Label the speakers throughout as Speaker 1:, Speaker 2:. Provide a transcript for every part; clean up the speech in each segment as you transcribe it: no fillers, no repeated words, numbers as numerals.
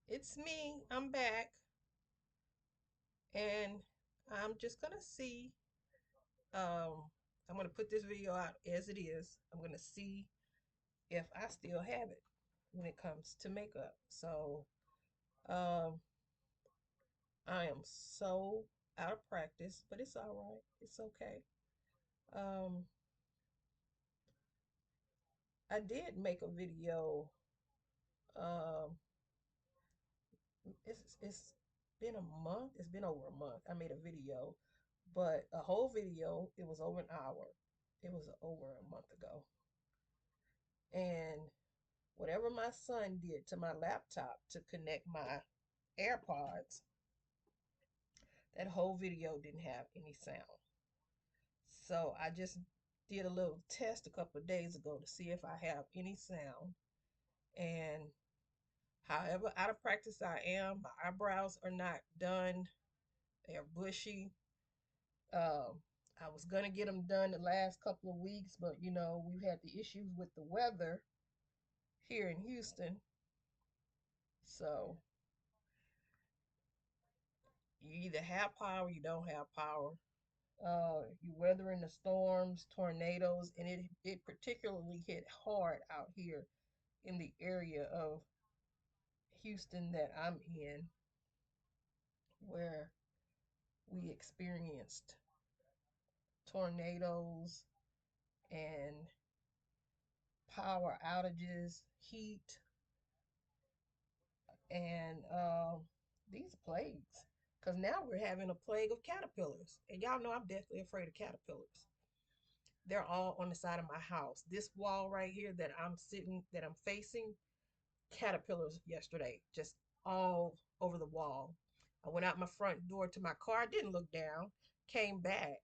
Speaker 1: It's me. I'm back, and I'm just gonna see. Um, I'm gonna put this video out as it is. I'm gonna see if I still have it when it comes to makeup. So, um, I am so out of practice, but it's all right. It's okay. Um, I did make a video. Um, it's been a month. It's been over a month. I made a video, but a whole video. It was over an hour. It was over a month ago, and whatever my son did to my laptop to connect my AirPods, that whole video didn't have any sound. So I just did a little test a couple of days ago to see if I have any sound. And however out of practice I am, my eyebrows are not done. They're bushy. Um, I was gonna get them done the last couple of weeks, but we've had the issues with the weather here in Houston. So you either have power, you don't have power. You weathering the storms, tornadoes, and it particularly hit hard out here in the area of Houston that I'm in, where we experienced tornadoes and power outages, heat, and these plagues. Because now we're having a plague of caterpillars, and y'all know I'm deathly afraid of caterpillars. They're all on the side of my house. This wall right here that I'm facing, caterpillars yesterday, just all over the wall. I went out my front door to my car, didn't look down, came back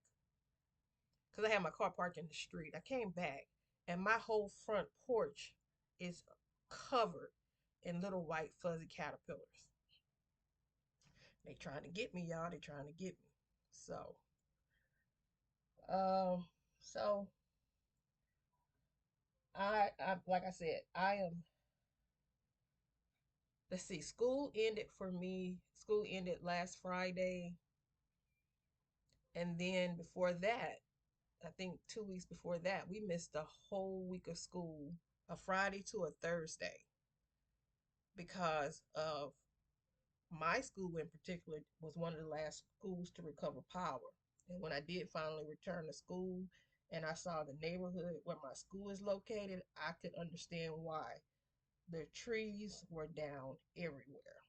Speaker 1: because I had my car parked in the street. I came back and my whole front porch is covered in little white fuzzy caterpillars. They trying to get me, y'all. They trying to get me. So, um, so I like I said, I am. Let's see. School ended for me. School ended last Friday, and then before that, I think 2 weeks before that, we missed a whole week of school, a Friday to a Thursday, because of my school in particular was one of the last schools to recover power. And when I did finally return to school and I saw the neighborhood where my school is located, I could understand why. The trees were down everywhere.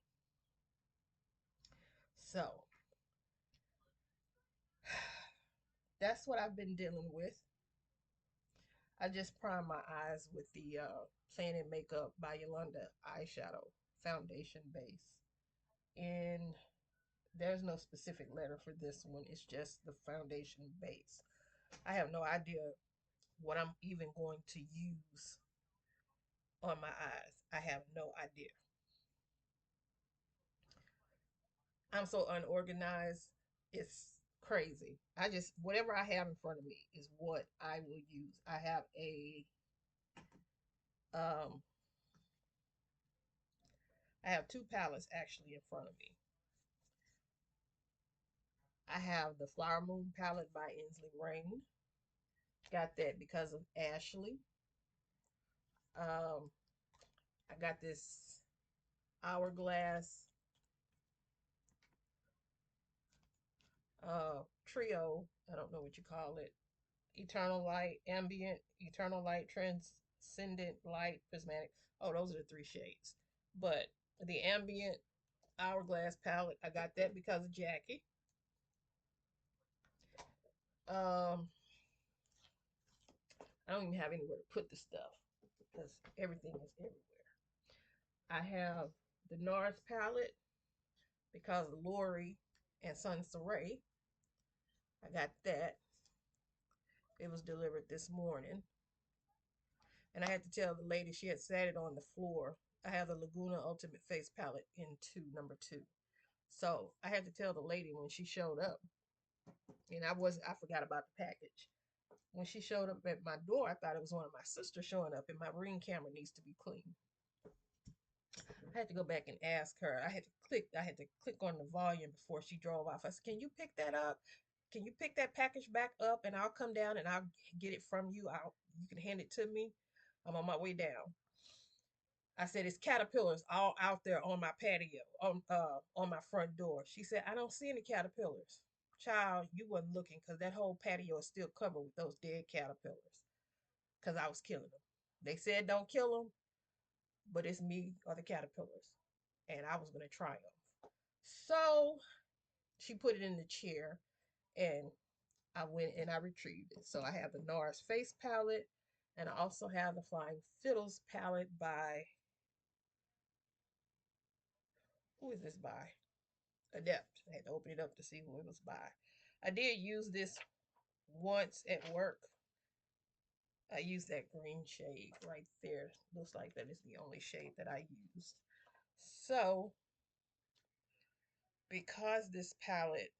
Speaker 1: So that's what I've been dealing with. I just primed my eyes with the Planet Makeup by Yolanda eyeshadow foundation base. And there's no specific letter for this one, it's just the foundation base. I have no idea what I'm even going to use on my eyes. I have no idea. I'm so unorganized. It's crazy. I just, whatever I have in front of me is what I will use. Um, I have two palettes actually in front of me. I have the Flower Moon palette by Ensley Rain. Got that because of Ashley. Um, I got this Hourglass trio. I don't know what you call it. Eternal Light, Ambient, Eternal Light, Transcendent Light, Prismatic. Oh, those are the three shades. But the Ambient Hourglass palette, I got that because of Jackie. Um, I don't even have anywhere to put the stuff because everything is everywhere. I have the NARS palette because of Lori and Sun Saray. I got that. It was delivered this morning. And I had to tell the lady she had sat it on the floor. I have the Laguna Ultimate Face Palette in number two. So I had to tell the lady when she showed up, and I forgot about the package. When she showed up at my door, I thought it was one of my sisters showing up, and my Ring camera needs to be clean. I had to go back and ask her. I had to click on the volume before she drove off. I said, "Can you pick that up? Can you pick that package back up and I'll come down and I'll get it from you. You can hand it to me. I'm on my way down." I said, "It's caterpillars all out there on my patio, on my front door." She said, "I don't see any caterpillars." Child, you wasn't looking because that whole patio is still covered with those dead caterpillars because I was killing them. They said don't kill them, but it's me or the caterpillars. And I was going to triumph. So she put it in the chair and I went and I retrieved it. So I have the NARS face palette and I also have the Flying Fiddles palette by, who is this by? Adept. I had to open it up to see who it was by. I did use this once at work. I used that green shade right there. Looks like that is the only shade that I used. So, because this palette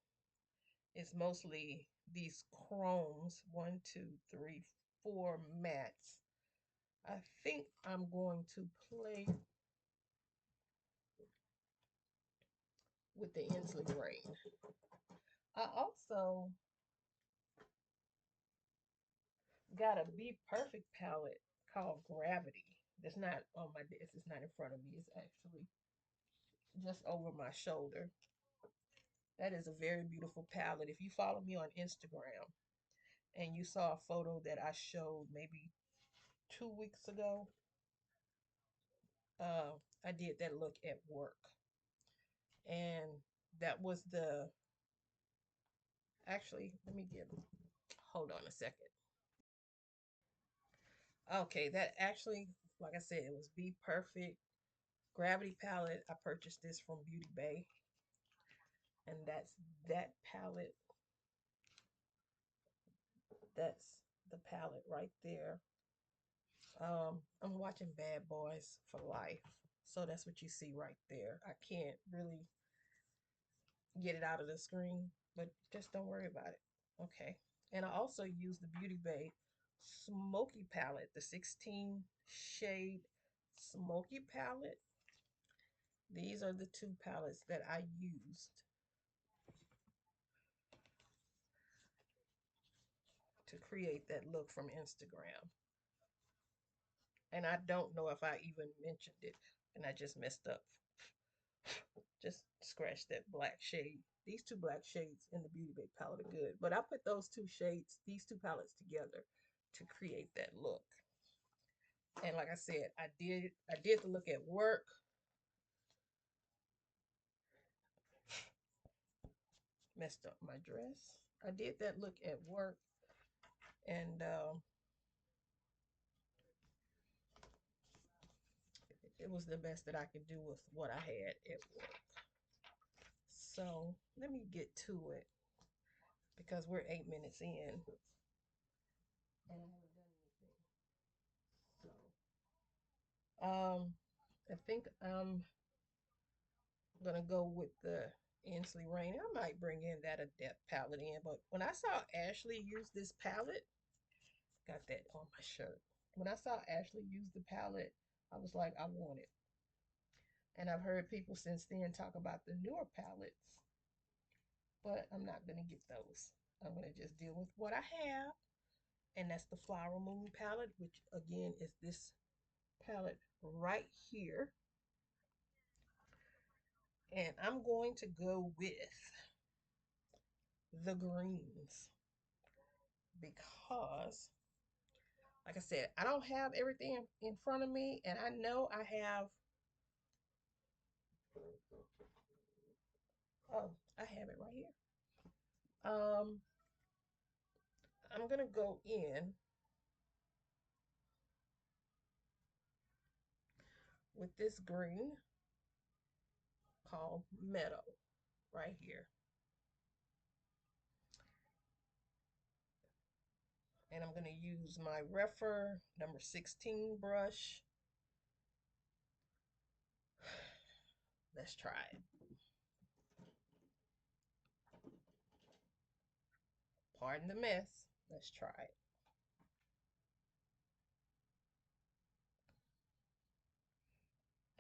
Speaker 1: is mostly these chromes, 1, 2, 3, 4 mattes, I think I'm going to play with the Ensley Rain. I also got a Be Perfect palette called Gravity. That's not on my desk. It's not in front of me. It's actually just over my shoulder. That is a very beautiful palette. If you follow me on Instagram and you saw a photo that I showed maybe 2 weeks ago, uh, I did that look at work. And that was the, actually, let me get, hold on a second. Okay, that actually, like I said, it was Be Perfect Gravity palette. I purchased this from Beauty Bay. And that's that palette. That's the palette right there. I'm watching Bad Boys for Life. So that's what you see right there. I can't really get it out of the screen, but just don't worry about it. Okay. And I also use the Beauty Bay Smoky palette, the 16 shade Smoky palette. These are the two palettes that I used to create that look from Instagram. And I don't know if I even mentioned it and I just messed up. Just scratch that black shade. These two black shades in the Beauty Bay palette are good. But I put those two shades, these two palettes together to create that look. And like I said, I did the look at work. Messed up my dress. I did that look at work and it was the best that I could do with what I had at work. So let me get to it because we're 8 minutes in. And I haven't done anything. So I think I'm gonna go with the Ensley Rain. I might bring in that Adept palette in, but when I saw Ashley use this palette, got that on my shirt. When I saw Ashley use the palette, I was like, I want it. And I've heard people since then talk about the newer palettes, but I'm not gonna get those. I'm gonna just deal with what I have, and that's the Flower Moon palette, which again is this palette right here. And I'm going to go with the greens because, like I said, I don't have everything in front of me, and I know I have, oh, I have it right here. Um, I'm gonna go in with this green called Meadow right here. And I'm going to use my Refer number 16 brush. Let's try it. Pardon the mess. Let's try it.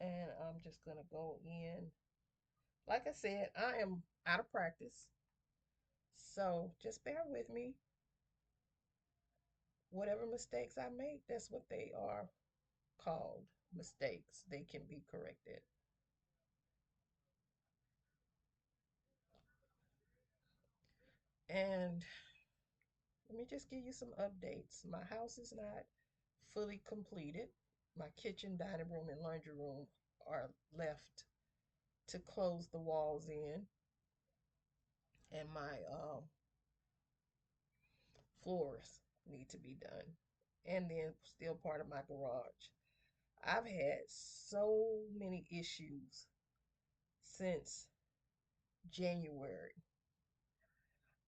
Speaker 1: And I'm just gonna go in. Like I said, I am out of practice, so just bear with me. Whatever mistakes I make, that's what they are called, mistakes. They can be corrected. And let me just give you some updates. My house is not fully completed. My kitchen, dining room, and laundry room are left to close the walls in, and my floors need to be done. And then still part of my garage. I've had so many issues since January.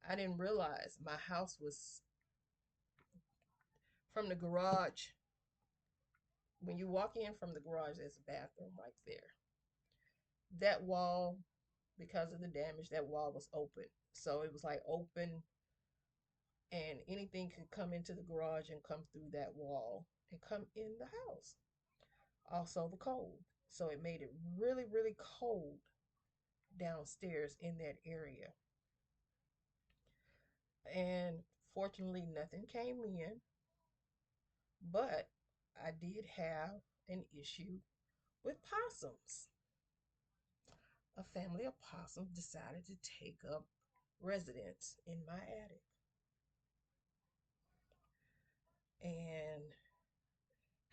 Speaker 1: I didn't realize my house was from the garage. When you walk in from the garage, there's a bathroom right there. That wall, because of the damage, that wall was open. So it was like open, and anything could come into the garage and come through that wall and come in the house. Also, the cold. So it made it really, really cold downstairs in that area. And fortunately, nothing came in, but I did have an issue with possums. A family of possums decided to take up residence in my attic. And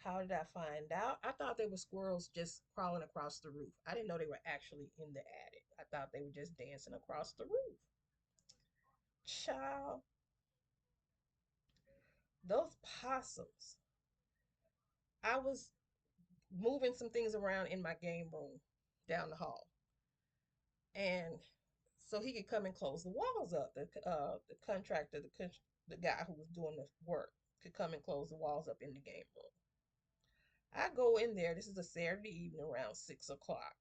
Speaker 1: how did I find out? I thought they were squirrels just crawling across the roof. I didn't know they were actually in the attic. I thought they were just dancing across the roof. Child, those possums. I was moving some things around in my game room down the hall. And so he could come and close the walls up. The contractor, the guy who was doing the work, could come and close the walls up in the game room. I go in there. This is a Saturday evening around 6 o'clock.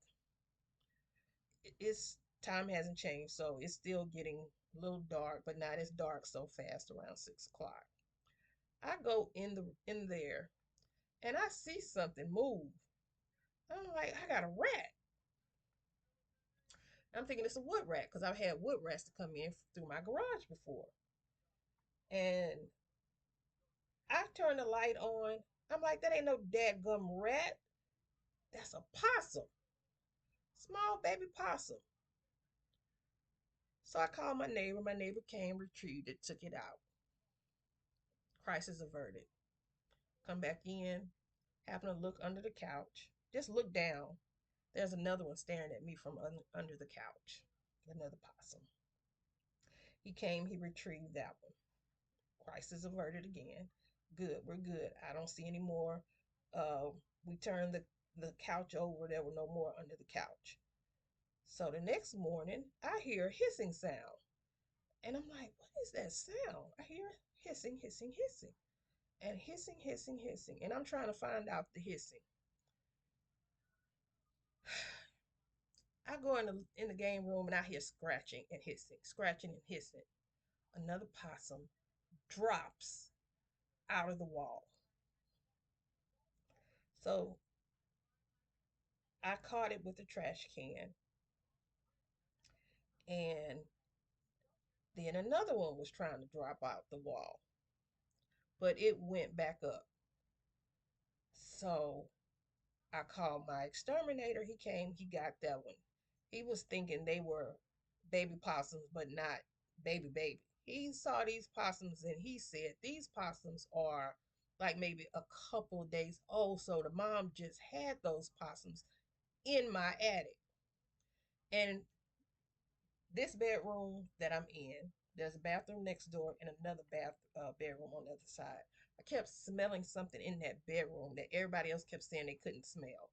Speaker 1: It's time hasn't changed, so it's still getting a little dark, but not as dark so fast around 6 o'clock. I go in there and I see something move. I'm like, I got a rat. I'm thinking it's a wood rat because I've had wood rats to come in through my garage before. And I turn the light on. I'm like, that ain't no dadgum rat. That's a possum. Small baby possum. So I called my neighbor. My neighbor came, retrieved it, took it out. Crisis averted. Come back in, happen to look under the couch. Just look down. There's another one staring at me from under the couch. Another possum. He came, he retrieved that one. Crisis averted again. Good, we're good. I don't see any more. Uh, we turned the couch over. There were no more under the couch. So the next morning, I hear a hissing sound. And I'm like, what is that sound? I hear hissing, hissing, hissing. And hissing, hissing, hissing. And I'm trying to find out the hissing. I go in the game room and I hear scratching and hissing, scratching and hissing. Another possum drops out of the wall. So I caught it with a trash can, and then another one was trying to drop out the wall, but it went back up. So I called my exterminator. He came, he got that one. He was thinking they were baby possums, but not baby. He saw these possums and he said these possums are like maybe a couple of days old. So the mom just had those possums in my attic. And this bedroom that I'm in, there's a bathroom next door and another bedroom on the other side. I kept smelling something in that bedroom that everybody else kept saying they couldn't smell.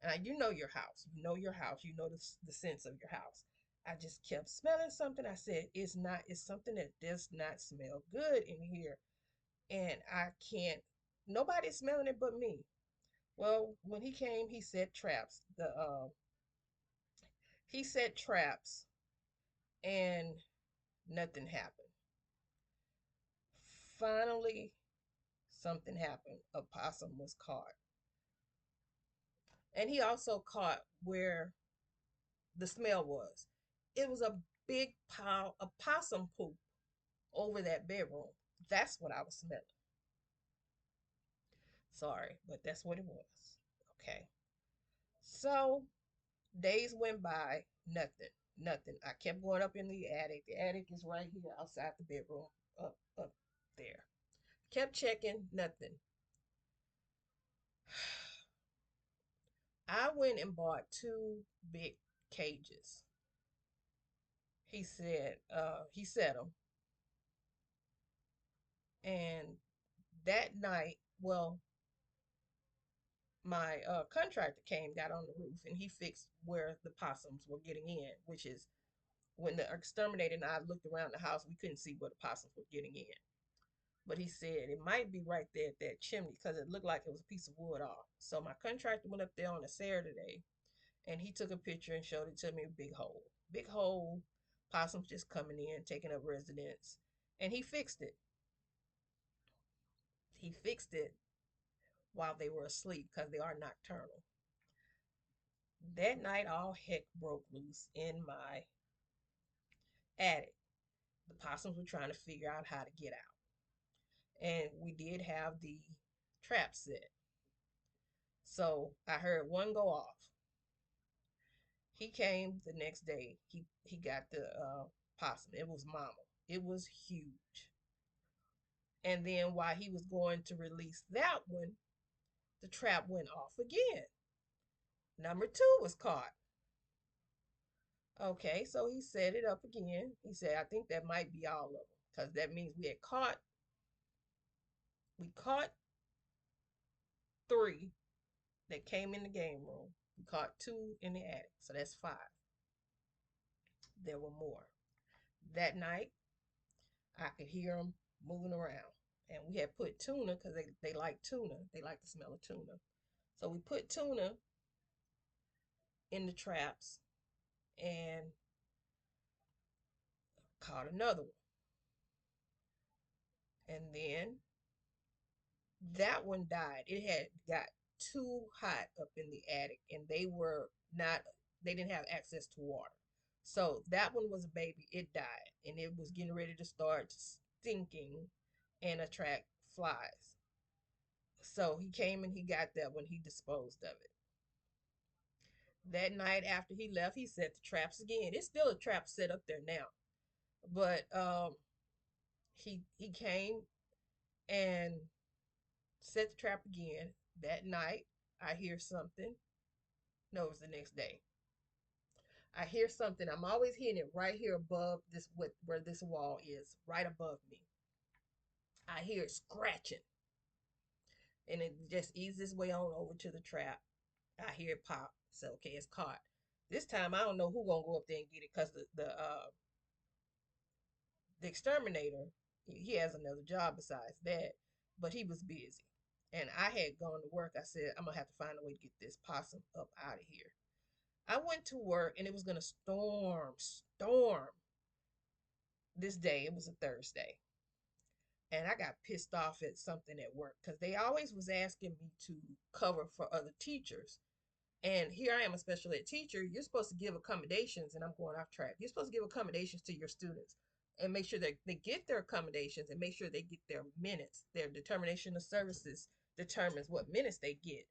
Speaker 1: And you know your house. You know your house. You know the sense of your house. I just kept smelling something. I said, it's something that does not smell good in here. And I can't, nobody's smelling it but me. Well, when he came, he set traps and nothing happened. Finally, something happened. A possum was caught. And he also caught where the smell was. It was a big pile of possum poop over that bedroom. That's what I was smelling. Sorry, but that's what it was. Okay. So days went by, nothing, nothing. I kept going up in the attic. The attic is right here outside the bedroom, up there. Kept checking, nothing. I went and bought two big cages. He set them. And that night, well, my contractor came, got on the roof, and he fixed where the possums were getting in, which is when the exterminator and I looked around the house, we couldn't see where the possums were getting in. But he said it might be right there at that chimney because it looked like it was a piece of wood off. So my contractor went up there on a Saturday and he took a picture and showed it to me. Big hole. Big hole. Possums just coming in, taking up residence. And he fixed it. He fixed it while they were asleep because they are nocturnal. That night, all heck broke loose in my attic. The possums were trying to figure out how to get out. And we did have the trap set. So I heard one go off. He came the next day. He got the possum. It was mama. It was huge. And then while he was going to release that one, the trap went off again. Number two was caught. Okay, so he set it up again. He said, I think that might be all of them. Because that means we caught three that came in the game room. We caught two in the attic. So that's five. There were more. That night, I could hear them moving around. And we had put tuna because they like tuna. They like the smell of tuna. So we put tuna in the traps and caught another one. And then that one died. It had got too hot up in the attic and they didn't have access to water. So that one was a baby. It died and it was getting ready to start stinking and attract flies. So he came and he got that when he disposed of it. That night after he left, he set the traps again. It's still a trap set up there now. But he came and set the trap again. That night, I hear something. No, it was the next day. I hear something. I'm always hearing it right here above this where this wall is, right above me. I hear it scratching. And it just eases its way on over to the trap. I hear it pop. So okay, it's caught. This time I don't know who gonna go up there and get it because the exterminator, he has another job besides that, but he was busy. And I had gone to work. I said, I'm gonna have to find a way to get this possum up out of here. I went to work and it was gonna storm this day. It was a Thursday. And I got pissed off at something at work because they always was asking me to cover for other teachers. And here I am, a special ed teacher. You're supposed to give accommodations, and I'm going off track. You're supposed to give accommodations to your students and make sure that they get their accommodations and make sure they get their minutes. Their determination of services determines what minutes they get.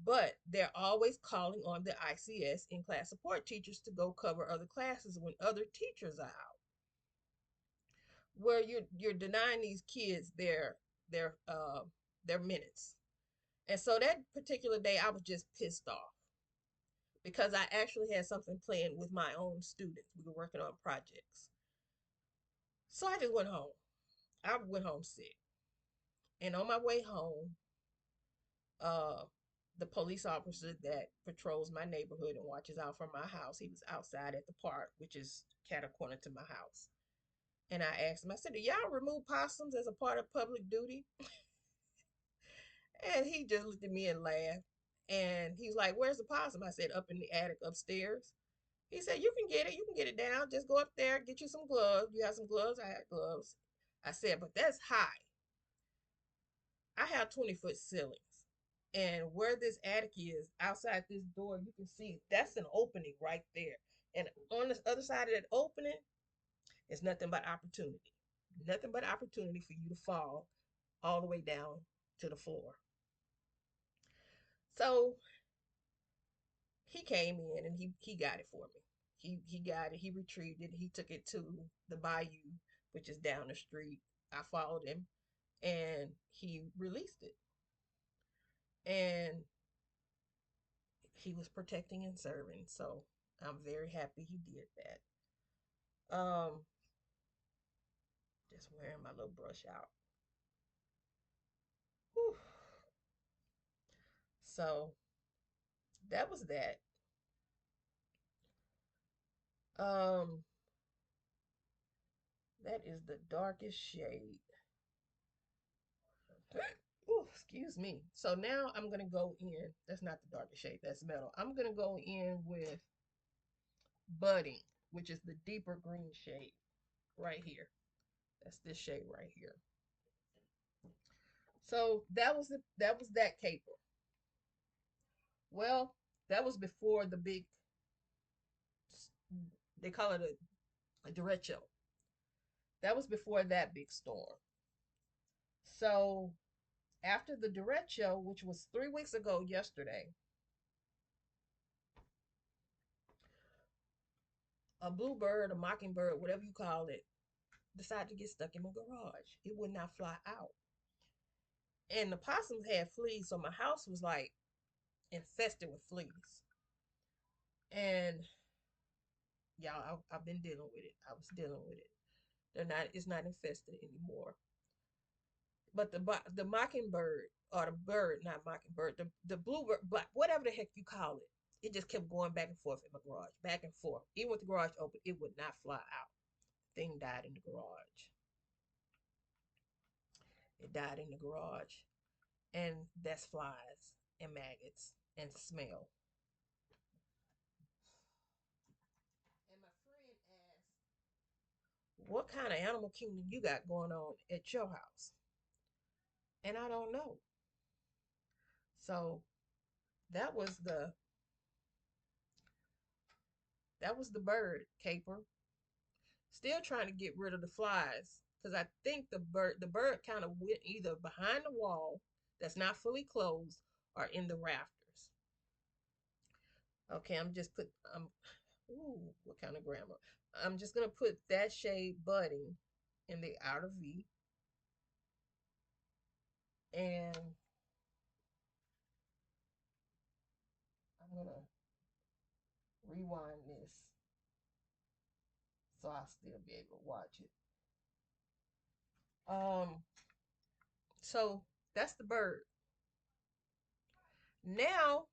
Speaker 1: But they're always calling on the ICS in class support teachers to go cover other classes when other teachers are out. Where you're denying these kids their minutes. And so that particular day I was just pissed off because I actually had something planned with my own students. We were working on projects. So I just went home. I went home sick. And on my way home, uh, the police officer that patrols my neighborhood and watches out for my house, he was outside at the park, which is catty corner to my house. And I asked him, I said, do y'all remove possums as a part of public duty? And he just looked at me and laughed. And he's like, where's the possum? I said, up in the attic upstairs. He said, you can get it. You can get it down. Just go up there, get you some gloves. You have some gloves? I had gloves. I said, but that's high. I have 20-foot ceilings. And where this attic is, outside this door, you can see that's an opening right there. And on the other side of that opening is nothing but opportunity. Nothing but opportunity for you to fall all the way down to the floor. So he came in and he got it for me. He got it. He retrieved it. He took it to the bayou, which is down the street. I followed him and he released it. And he was protecting and serving. So I'm very happy he did that. Just wearing my little brush out. Whew. So that was that. Um, that is the darkest shade. Ooh, excuse me. So now I'm gonna go in. That's not the darkest shade. That's metal. I'm gonna go in with budding, which is the deeper green shade right here. That's this shade right here. So that was that caper. Well, that was before the big. They call it a derecho. That was before that big storm. So after the derecho, which was 3 weeks ago yesterday, a bluebird, a mockingbird, whatever you call it, decided to get stuck in my garage. It would not fly out. And the possums had fleas, so my house was like infested with fleas. And y'all, I've been dealing with it. I was dealing with it. They're not. It's not infested anymore. But the mockingbird or the bird, not mockingbird, the bluebird, but whatever the heck you call it, it just kept going back and forth in my garage, back and forth. Even with the garage open, it would not fly out. Thing died in the garage. It died in the garage, and that's flies and maggots and smell. And my friend asked, "What kind of animal kingdom you got going on at your house?" And I don't know. So that was the that was the bird caper. Still trying to get rid of the flies because I think the bird kind of went either behind the wall that's not fully closed or in the rafters. Okay, I'm just put ooh, what kind of grammar? I'm just gonna put that shade budding in the outer V, and I'm gonna rewind this so I'll still be able to watch it. Um, so that's the bird. Now,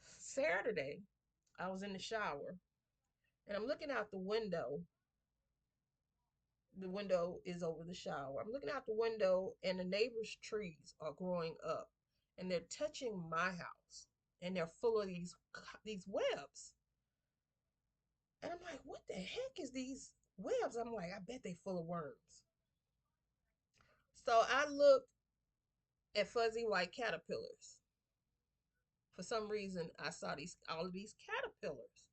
Speaker 1: Saturday, I was in the shower and I'm looking out the window. The window is over the shower. I'm looking out the window and the neighbor's trees are growing up and they're touching my house and they're full of these webs. And I'm like, what the heck is these webs? I'm like, I bet they full of worms. So I looked at fuzzy white caterpillars. For some reason, I saw these all of these caterpillars.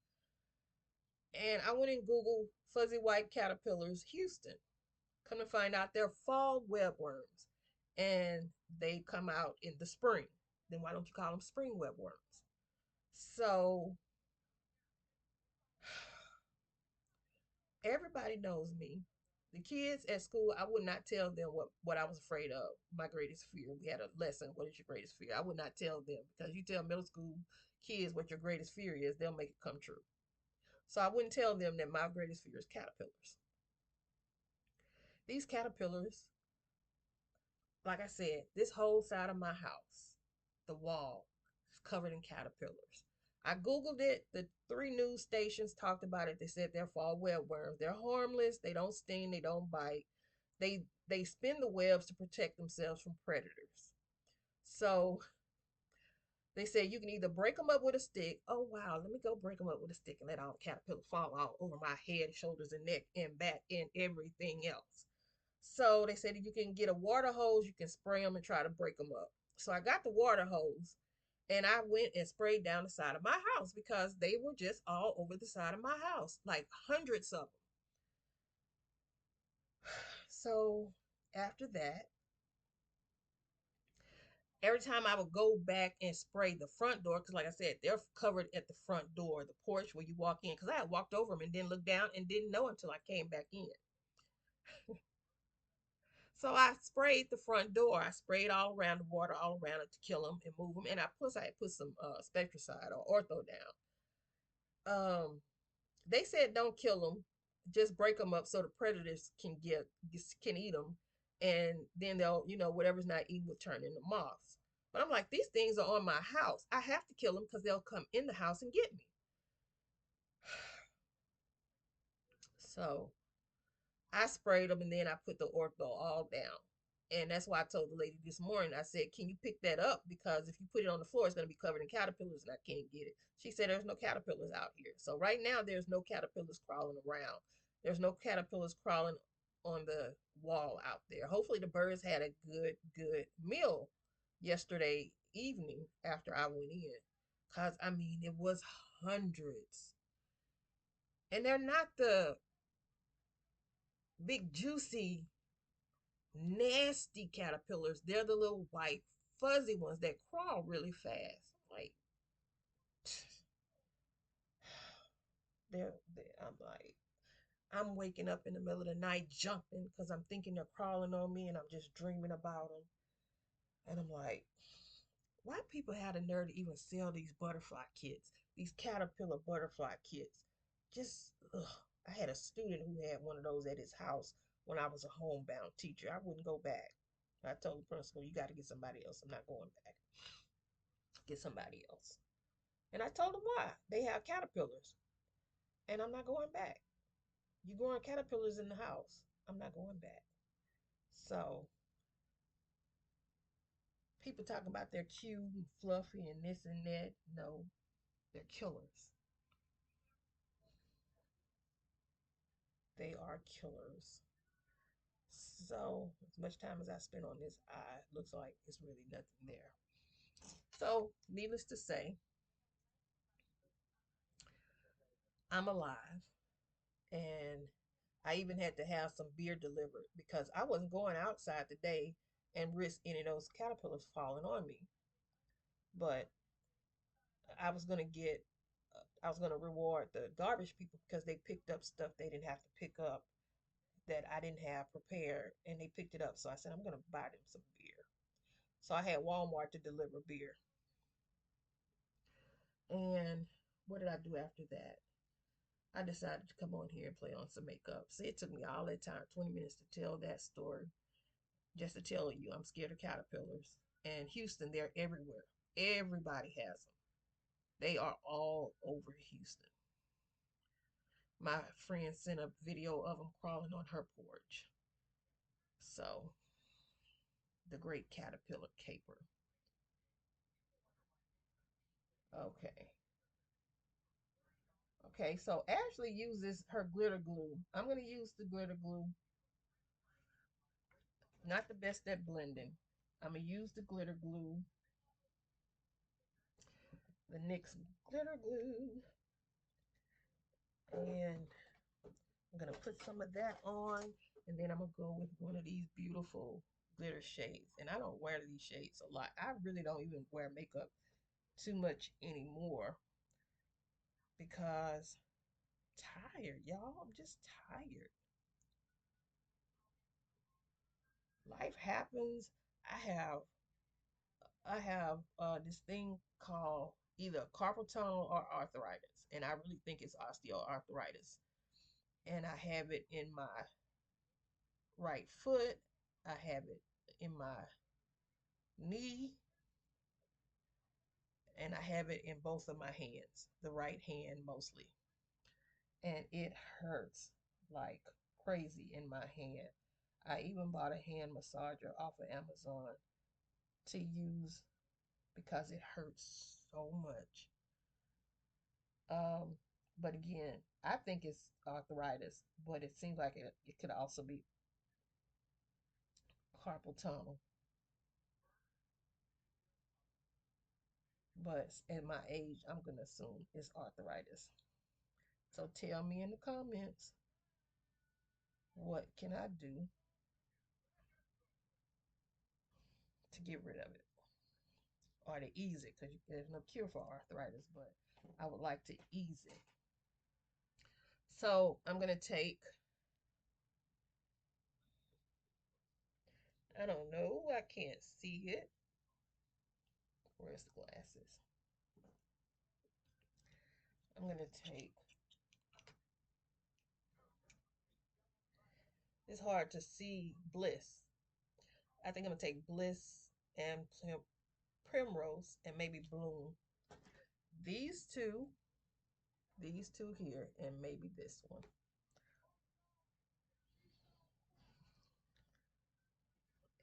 Speaker 1: And I went and Googled fuzzy white caterpillars Houston. Come to find out they're fall webworms. And they come out in the spring. Then why don't you call them spring webworms? So everybody knows me. The kids at school, I would not tell them what I was afraid of. My greatest fear. We had a lesson. What is your greatest fear? I would not tell them because you tell middle school kids what your greatest fear is, they'll make it come true. So I wouldn't tell them that my greatest fear is caterpillars. These caterpillars, like I said, this whole side of my house, the wall is covered in caterpillars. I Googled it. The three news stations talked about it. They said they're fall webworms. They're harmless. They don't sting. They don't bite. They spin the webs to protect themselves from predators. So they said you can either break them up with a stick. Oh wow, let me go break them up with a stick and let all the caterpillars fall all over my head, shoulders, and neck, and back, and everything else. So they said you can get a water hose, you can spray them and try to break them up. So I got the water hose and I went and sprayed down the side of my house because they were just all over the side of my house, like hundreds of them. So after that, every time I would go back and spray the front door, because like I said, they're covered at the front door, the porch where you walk in, because I had walked over them and then looked down and didn't know until I came back in. So I sprayed the front door. I sprayed all around the water, all around it to kill them and move them. And I had put some spectricide or ortho down. They said don't kill them, just break them up so the predators can eat them, and then they'll whatever's not eaten will turn into moths. But I'm like, these things are on my house. I have to kill them because they'll come in the house and get me. So I sprayed them and then I put the ortho all down. And that's why I told the lady this morning, I said, can you pick that up? Because if you put it on the floor, it's going to be covered in caterpillars and I can't get it. She said, there's no caterpillars out here. So right now, there's no caterpillars crawling around. There's no caterpillars crawling on the wall out there. Hopefully, the birds had a good meal yesterday evening after I went in. Because, I mean, it was hundreds. And they're not the big, juicy nasty caterpillars. They're the little white fuzzy ones that crawl really fast. Like I'm like, I'm waking up in the middle of the night jumping because I'm thinking they're crawling on me and I'm just dreaming about them. And I'm like, why people have the nerve to even sell these butterfly kits, these caterpillar butterfly kits? Just, ugh. I had a student who had one of those at his house when I was a homebound teacher. I wouldn't go back. I told the principal, you got to get somebody else. I'm not going back. Get somebody else. And I told them why. They have caterpillars. And I'm not going back. You growing caterpillars in the house. I'm not going back. So people talking about they're cute and fluffy and this and that. No, they're killers. They are killers. So as much time as I spent on this eye, it looks like it's really nothing there. So needless to say, I'm alive. And I even had to have some beer delivered because I wasn't going outside today and risk any of those caterpillars falling on me. But I was gonna get, I was gonna reward the garbage people because they picked up stuff they didn't have to pick up that I didn't have prepared, and they picked it up. So I said I'm gonna buy them some beer. So I had Walmart to deliver beer. And what did I do after that? I decided to come on here and play on some makeup. See, it took me all that time, 20 minutes to tell that story. Just to tell you, I'm scared of caterpillars. And Houston, they're everywhere. Everybody has them. They are all over Houston. My friend sent a video of them crawling on her porch. So, the great caterpillar caper. Okay. Okay, so Ashley uses her glitter glue. I'm going to use the glitter glue. Not the best at blending. I'm going to use the glitter glue. The NYX glitter glue. And I'm gonna put some of that on, and then I'm gonna go with one of these beautiful glitter shades. And I don't wear these shades a lot. I really don't even wear makeup too much anymore because I'm tired, y'all. I'm just tired. Life happens. I have I have this thing called either carpal tunnel or arthritis, and I really think it's osteoarthritis. And I have it in my right foot. I have it in my knee, and I have it in both of my hands, the right hand mostly. And it hurts like crazy in my hand. I even bought a hand massager off of Amazon to use because it hurts so much. Um, but again, I think it's arthritis, but it seems like it could also be carpal tunnel. But at my age, I'm going to assume it's arthritis. So tell me in the comments, what can I do to get rid of it or to ease it? Because there's no cure for arthritis, but I would like to ease it. So I'm going to take, I don't know, I can't see it. Where's the glasses? I'm going to take, it's hard to see Bliss. I think I'm going to take Bliss and Primrose and maybe Bloom. These two, these two here, and maybe this one.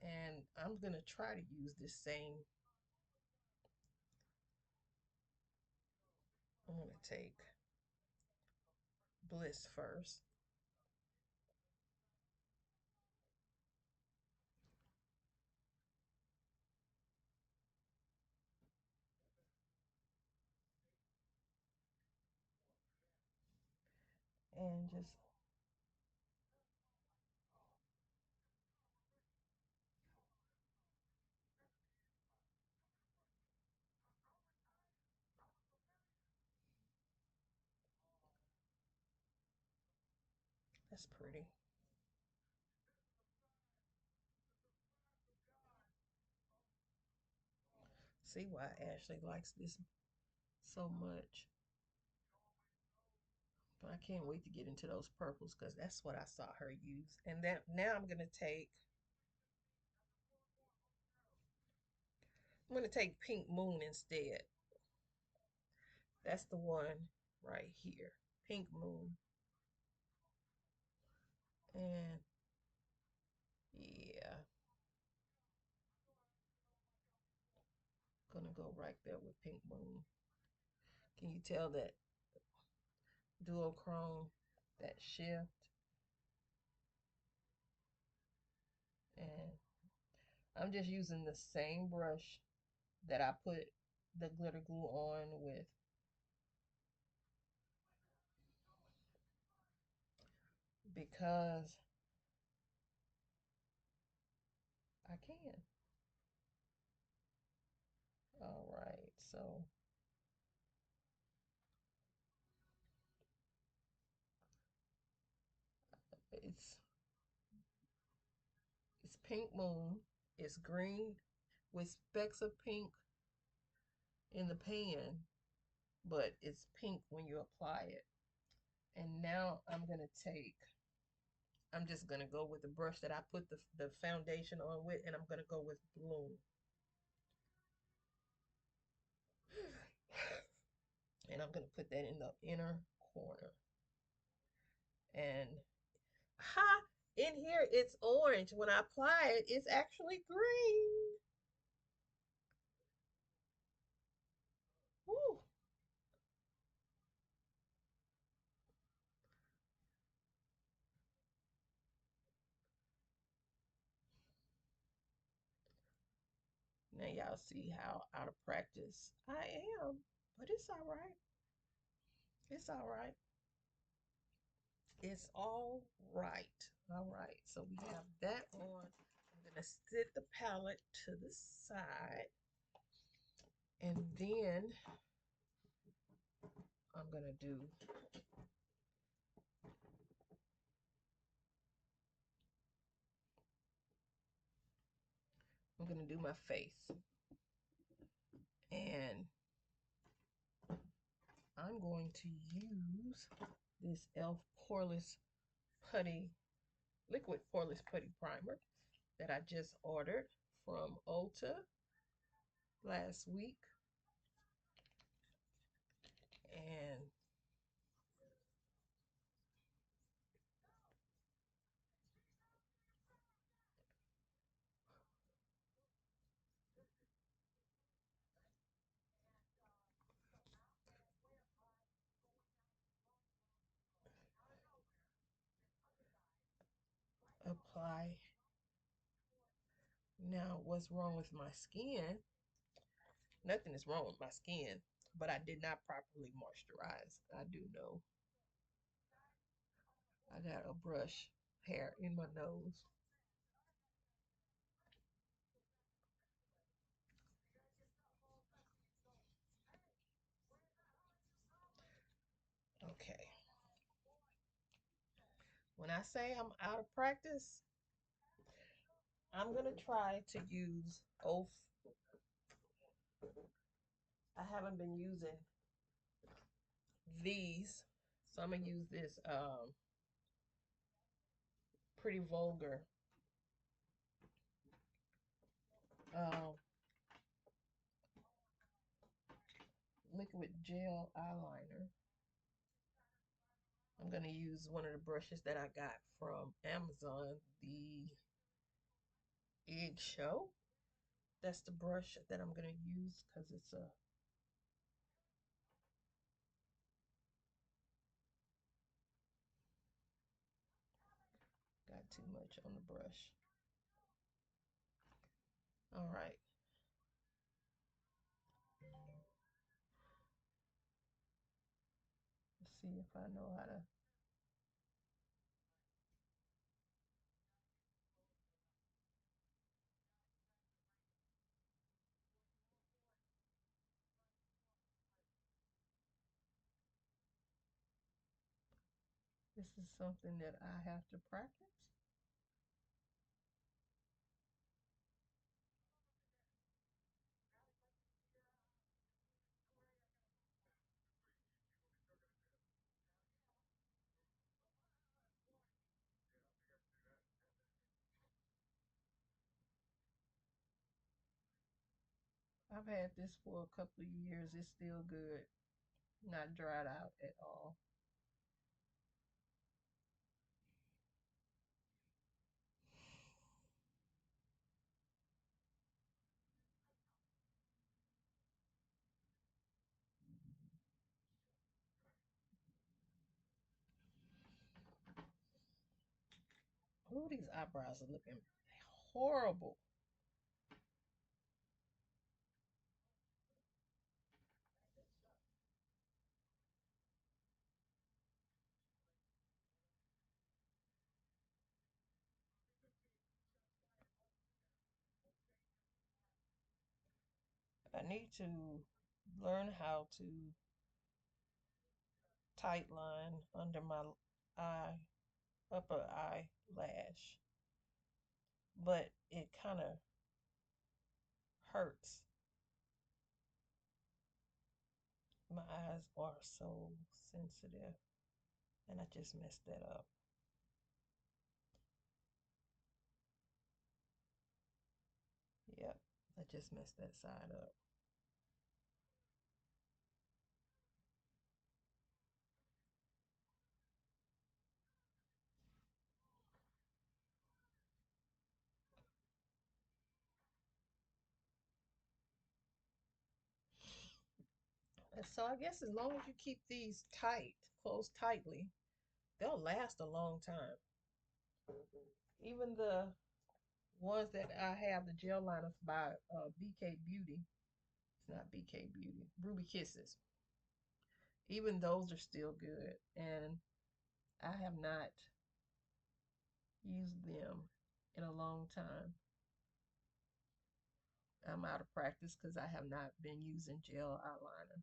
Speaker 1: And I'm going to try to use this same. I'm going to take Bliss first. And just that's pretty. See why Ashley likes this so much. But I can't wait to get into those purples because that's what I saw her use. And that now I'm gonna take Pink Moon instead. That's the one right here. Pink Moon. And yeah, gonna go right there with Pink Moon. Can you tell that duochrome, that shift? And I'm just using the same brush that I put the glitter glue on with, because I can. All right, so it's it's Pink Moon. It's green with specks of pink in the pan, but it's pink when you apply it. And now I'm just gonna go with the brush that I put the foundation on with, and I'm gonna go with Bloom. And I'm gonna put that in the inner corner. And ha! In here it's orange. When I apply it, it's actually green. Woo! Now y'all see how out of practice I am, but it's all right. It's all right. It's all right. All right. So we have that on. I'm gonna sit the palette to the side, and then I'm gonna do I'm gonna do my face, and I'm going to use this e.l.f. Poreless Putty Liquid Poreless Putty Primer that I just ordered from Ulta last week, and apply. Now, what's wrong with my skin Nothing is wrong with my skin, but I did not properly moisturize. I do know. I got a brush hair in my nose. Okay. When I say I'm out of practice, I'm gonna try to use Oath. I haven't been using these, so I'm gonna use this Pretty Vulgar um, liquid gel eyeliner. I'm gonna use one of the brushes that I got from Amazon, the Egg Show. That's the brush that I'm gonna use because it's a got too much on the brush. All right. Let's see if I know how to. This is something that I have to practice. I've had this for a couple of years. It's still good, not dried out at all. Oh, these eyebrows are looking horrible. I need to learn how to tight line under my eye, upper eyelash, but it kind of hurts. My eyes are so sensitive, and I just messed that up. Yep, I just messed that side up. And so I guess as long as you keep these tight, closed tightly, they'll last a long time. Even the ones that I have, the gel liners by BK Beauty, it's not BK Beauty, Ruby Kisses. Even those are still good. And I have not used them in a long time. I'm out of practice because I have not been using gel eyeliner.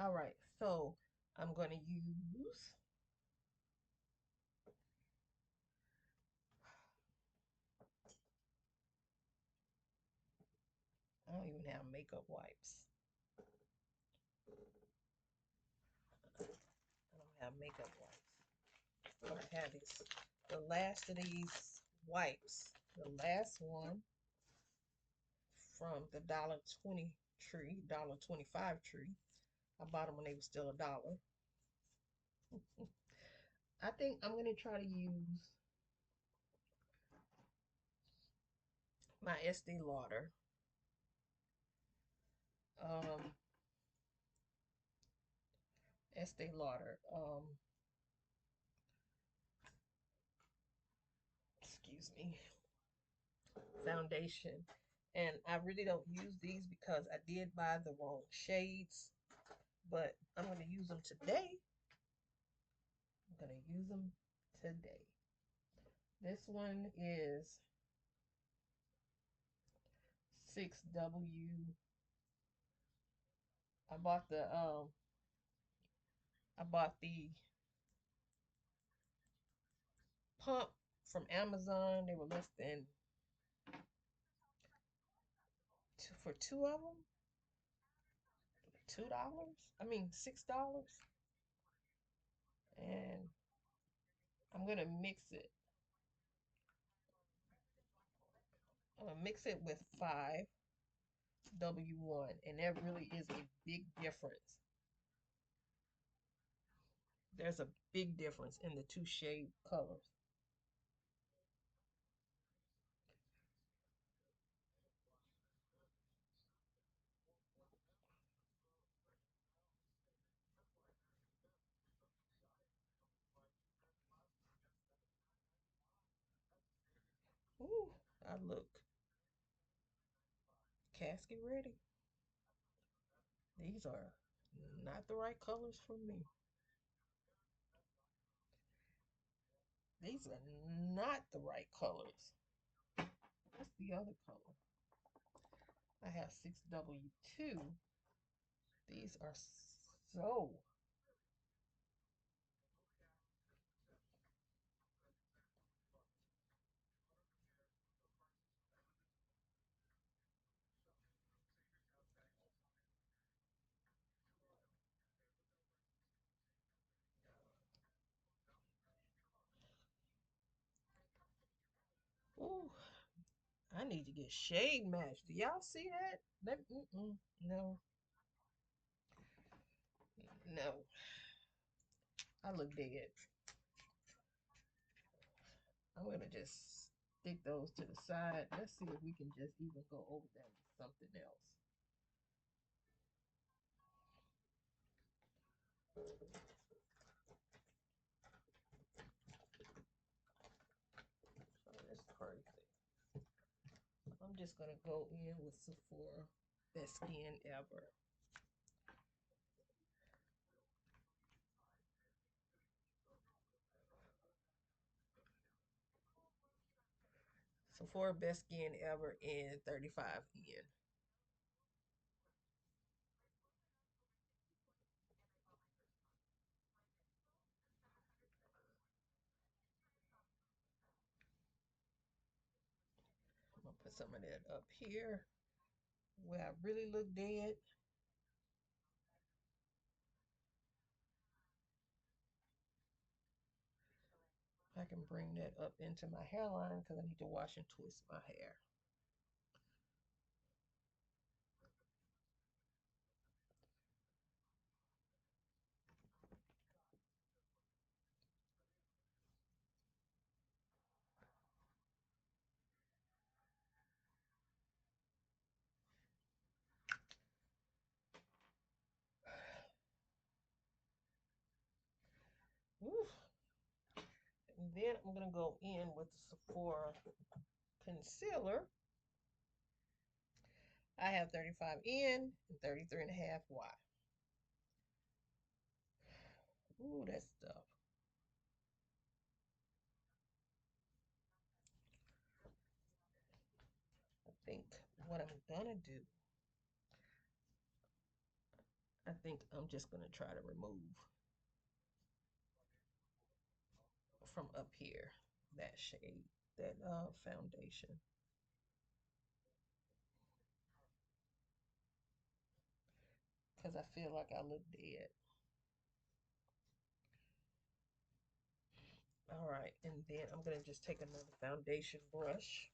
Speaker 1: All right, so I'm going to use, I don't even have makeup wipes. I don't have makeup wipes. But I have these, the last of these wipes, the last one from the $1.20 tree, $1.25 tree. I bought them when they were still a dollar. I think I'm going to try to use my Estee Lauder. Um, Estee Lauder. Excuse me. Foundation. And I really don't use these because I did buy the wrong shades, but I'm going to use them today. I'm going to use them today. This one is 6W. I bought the I bought the pump from Amazon. They were less than for two of them, $2. I mean $6. And I'm gonna mix it. I'm gonna mix it with 5W1, and there really is a big difference. There's a big difference in the two shade colors. Ooh, I look casket ready. These are not the right colors for me. These are not the right colors. What's the other color? I have 6W2. These are so. Ooh, I need to get shade matched. Do y'all see that? No, no. I look dead. I'm gonna just stick those to the side. Let's see if we can just even go over that with something else. So that's crazy. I'm just gonna go in with Sephora Best Skin Ever. Sephora Best Skin Ever in 35N. I'm gonna put some of that up here where I really look dead. I can bring that up into my hairline because I need to wash and twist my hair. Woo. And then I'm gonna go in with the Sephora concealer. I have 35N and 33.5Y. Ooh, that stuff. I think what I'm gonna do, I think I'm just gonna try to remove from up here that shade, that foundation, because I feel like I look dead. All right, and then I'm gonna just take another foundation brush.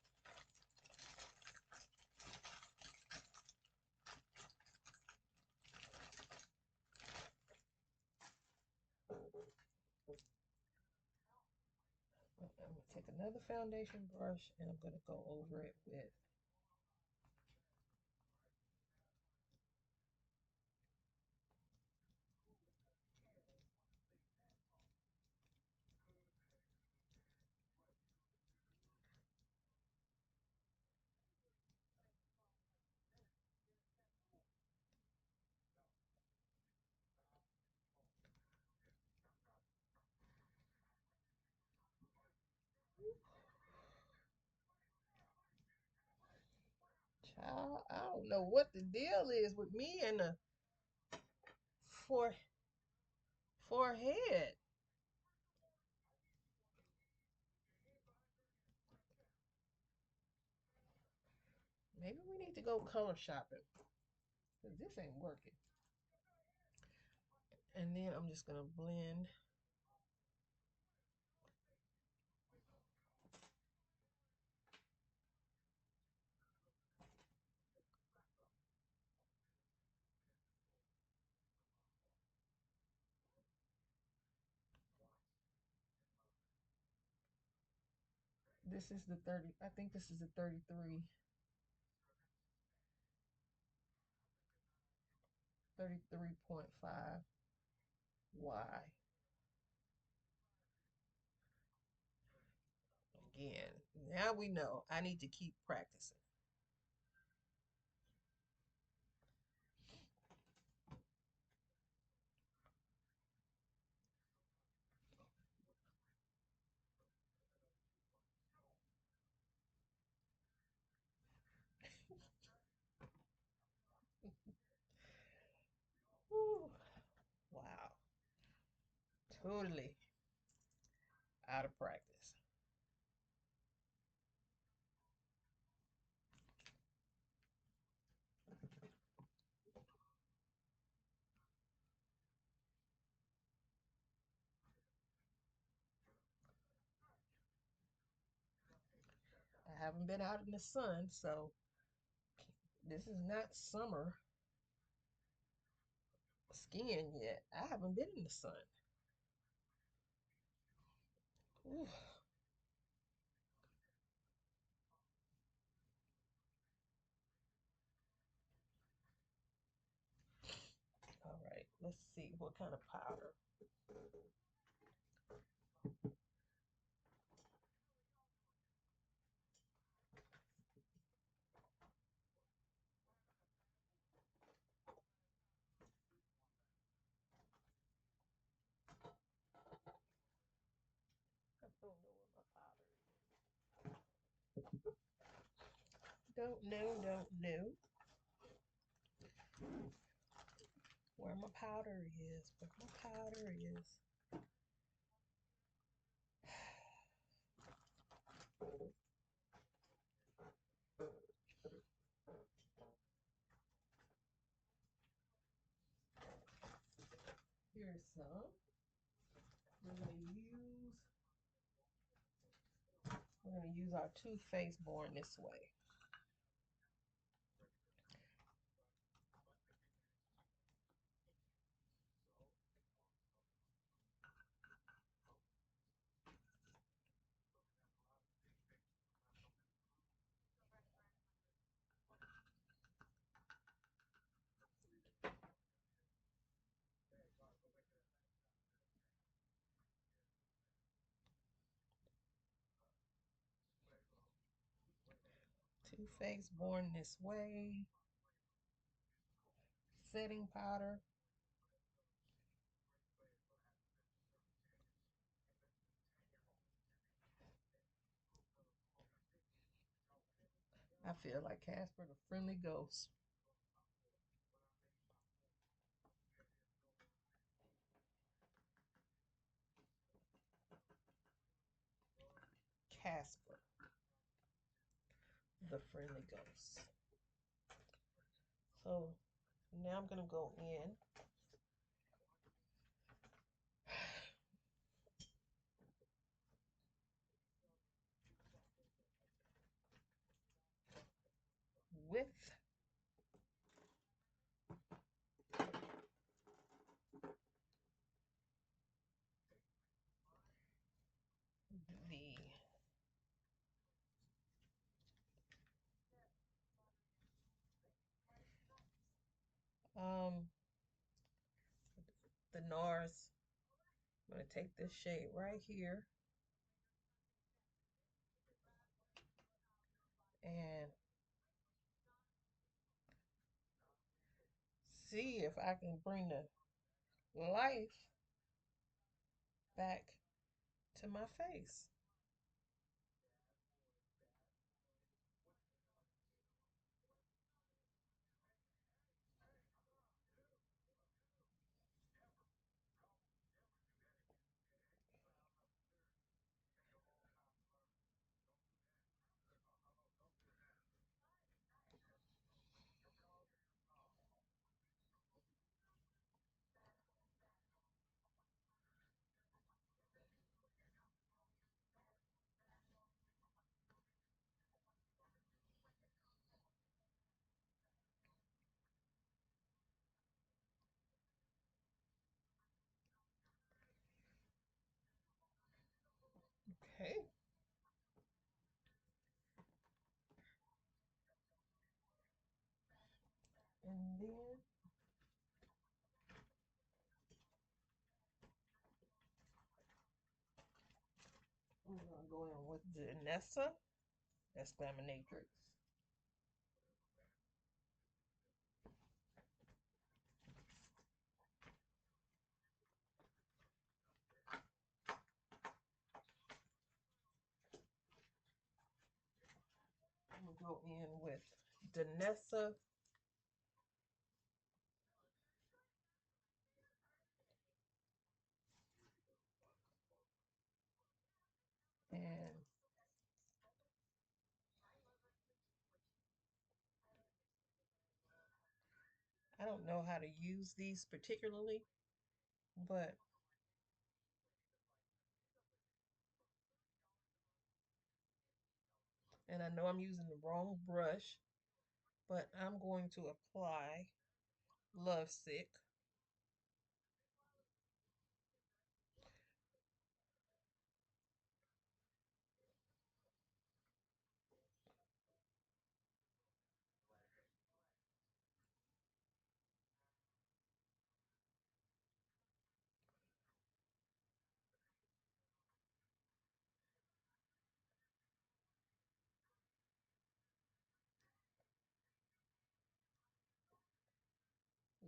Speaker 1: I'm gonna take another foundation brush and I'm gonna go over it with I don't know what the deal is with me and the fore, forehead. Maybe we need to go color shopping because this ain't working. And then I'm just gonna blend. This is the 30, I think this is the 33, 33.5 Y. Again, now we know I need to keep practicing. Whew. Wow. Totally out of practice. I haven't been out in the sun, so this is not summer skiing yet. I haven't been in the sun. Ooh. All right, let's see what kind of powder. I don't know what my powder is. Don't know where my powder is. Where my powder is. Here's some. We're gonna use we're gonna use our Too Faced Born This Way. Too Faced Born This Way. Setting powder. I feel like Casper the Friendly Ghost. Casper the Friendly Ghost. So now I'm gonna go in with the um the NARS. I'm gonna take this shade right here and see if I can bring the life back to my face. Okay. And then I'm gonna go in with Janessa. That's Glaminatrix. I'm gonna go in with Danessa and I don't know how to use these particularly, but and I know I'm using the wrong brush, but I'm going to apply Lovesick.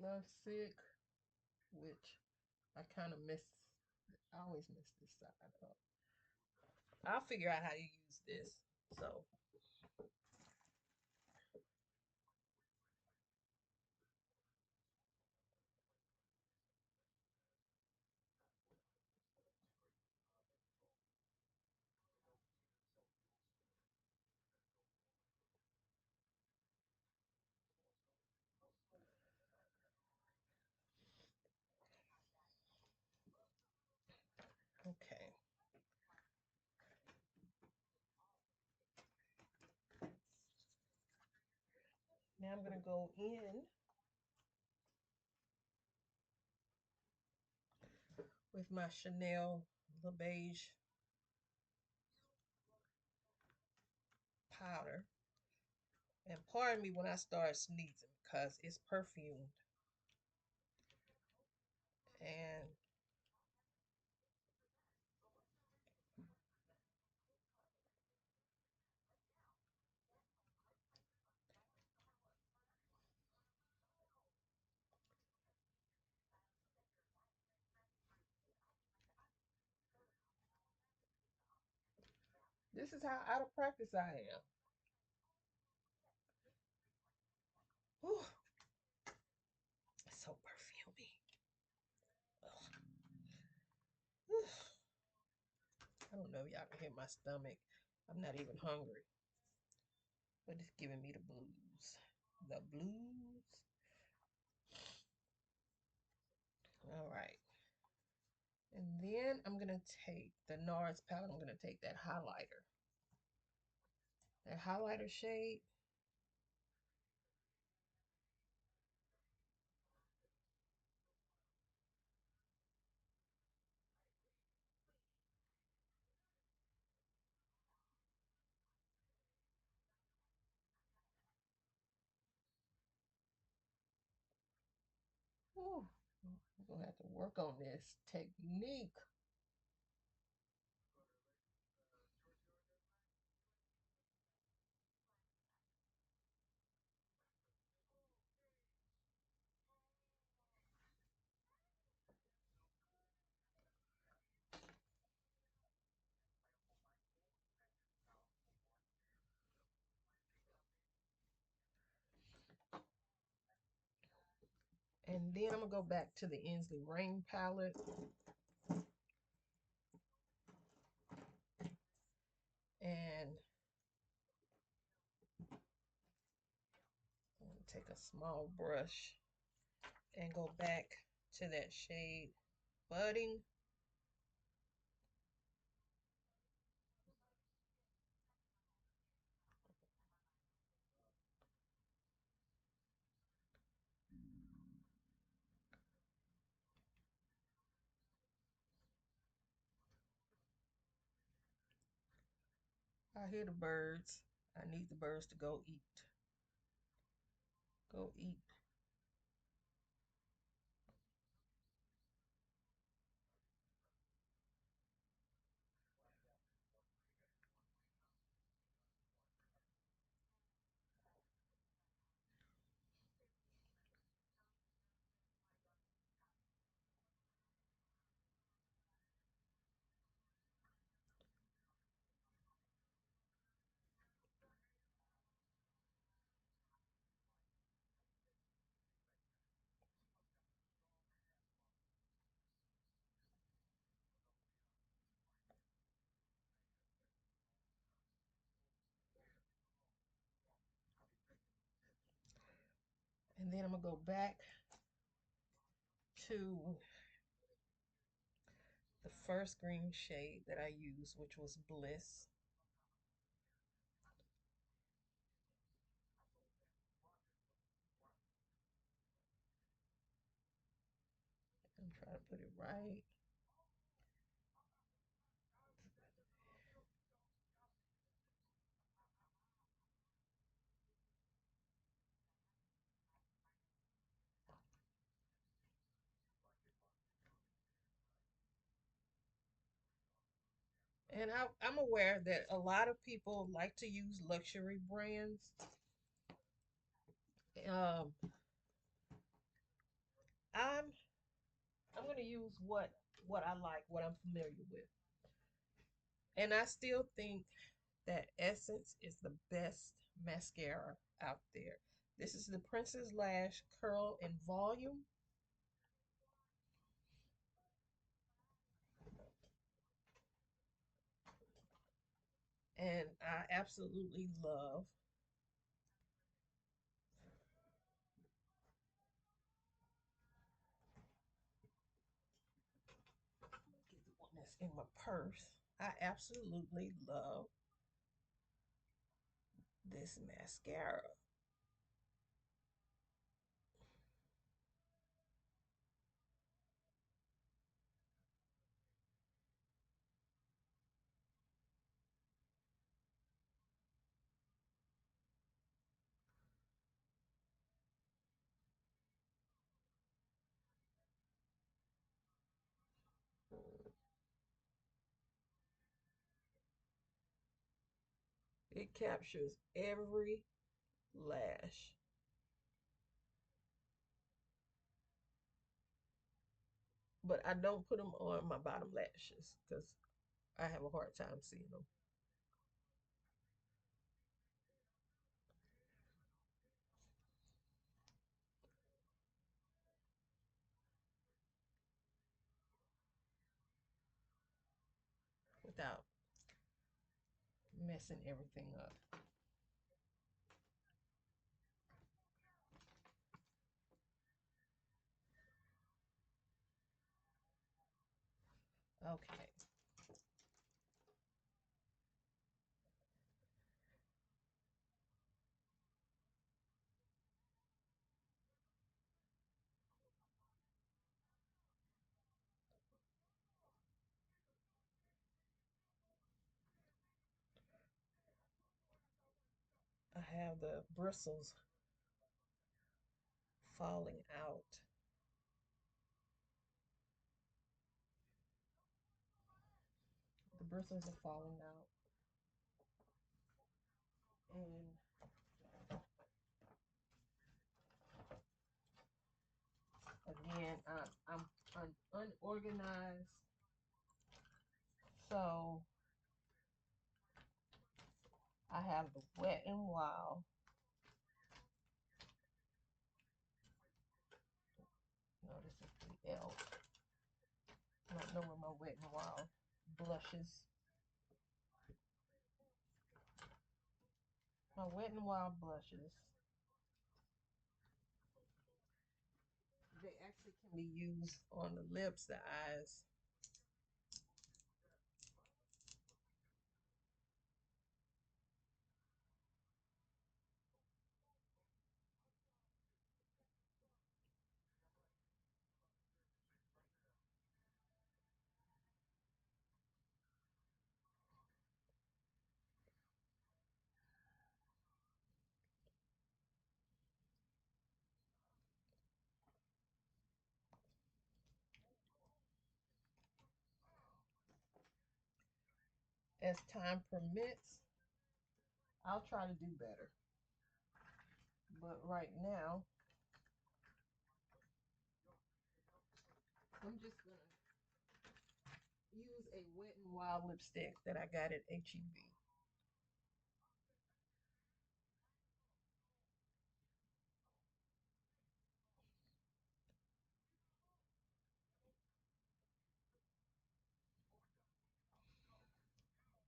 Speaker 1: Lovesick, which I kind of miss. I always miss this side up. I'll figure out how to use this. So, okay. Now I'm going to go in with my Chanel Le Beige powder. And pardon me when I start sneezing because it's perfumed. And this is how out of practice I am. Whew, it's so perfumy. I don't know if y'all can hear my stomach. I'm not even hungry, but it's giving me the blues. The blues. All right. And then I'm going to take the NARS palette. I'm going to take that highlighter. That highlighter shade. Whew, I'm going to have to work on this technique. And then I'm going to go back to the Ensley Rain palette. And I'm going to take a small brush and go back to that shade Budding. I hear the birds. I need the birds to go eat. Go eat. And then I'm gonna go back to the first green shade that I used, which was Bliss. I'm trying to put it right. And I'm aware that a lot of people like to use luxury brands. Um, I'm I'm gonna use what I like, what I'm familiar with. And I still think that Essence is the best mascara out there. This is the Princess Lash Curl and Volume. And I absolutely love. Get the one that's in my purse. I absolutely love this mascara. It captures every lash. But I don't put them on my bottom lashes because I have a hard time seeing them without messing everything up. Okay, I have the bristles falling out. The bristles are falling out. And again, I'm unorganized. So I have the Wet and Wild. No, this is the L. I don't know where my Wet and Wild blushes. My Wet and Wild blushes. They actually can be used on the lips, the eyes. As time permits, I'll try to do better. But right now, I'm just gonna use a Wet n Wild lipstick that I got at HEB.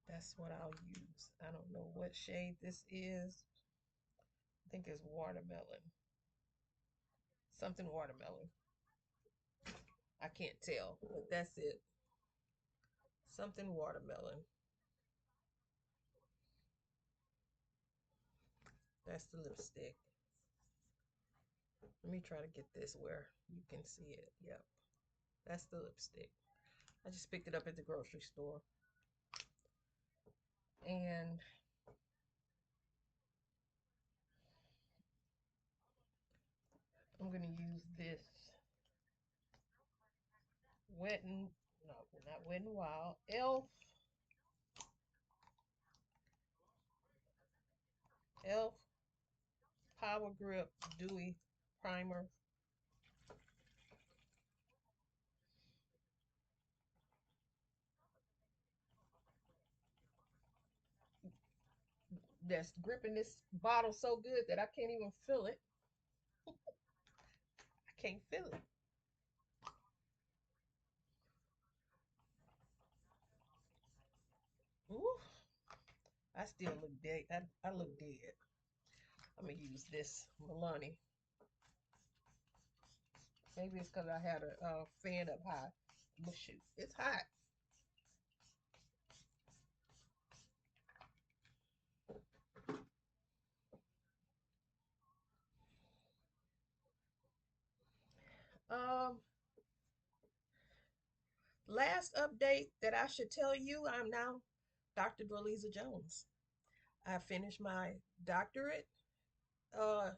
Speaker 1: That's what I'll use. I don't know what shade this is. I think it's watermelon. Something watermelon. I can't tell, but that's it. Something watermelon. That's the lipstick. Let me try to get this where you can see it. Yep. That's the lipstick. I just picked it up at the grocery store. And I'm going to use this Wet and, no, not Wet n Wild, Elf Power Grip Dewy Primer. That's gripping this bottle so good that I can't even feel it. I can't feel it. Ooh, I still look dead. I look dead. I'm gonna use this Milani. Maybe it's because I had a fan up high. But shoot, it's hot. Um, Last update that I should tell you, I'm now Dr. Dorlisa Jones. I finished my doctorate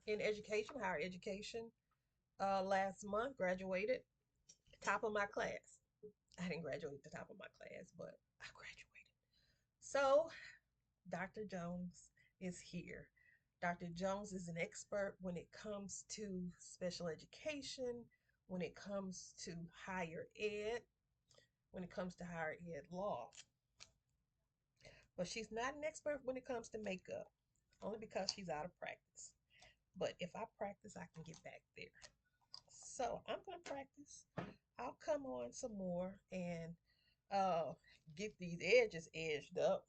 Speaker 1: in education, higher education, last month. Graduated, top of my class. I didn't graduate at the top of my class, but I graduated. So Dr. Jones is here. Dr. Jones is an expert when it comes to special education, when it comes to higher ed, when it comes to higher ed law. But she's not an expert when it comes to makeup, only because she's out of practice. But if I practice, I can get back there. So I'm going to practice. I'll come on some more and uh, get these edges edged up.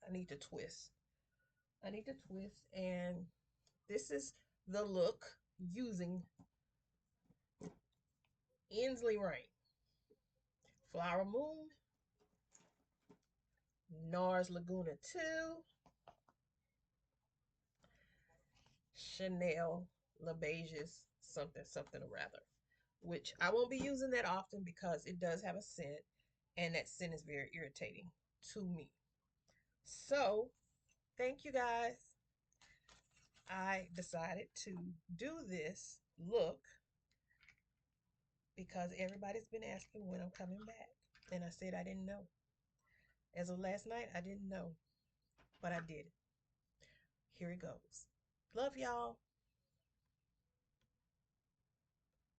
Speaker 1: I need to twist. I need to twist, and this is the look using Ensley Rain, Flower Moon, NARS Laguna 2, Chanel Le Beiges something something or rather, which I won't be using that often because it does have a scent, and that scent is very irritating to me. So, thank you guys. I decided to do this look because everybody's been asking when I'm coming back. And I said I didn't know. As of last night, I didn't know, but I did it. Here it goes. Love y'all.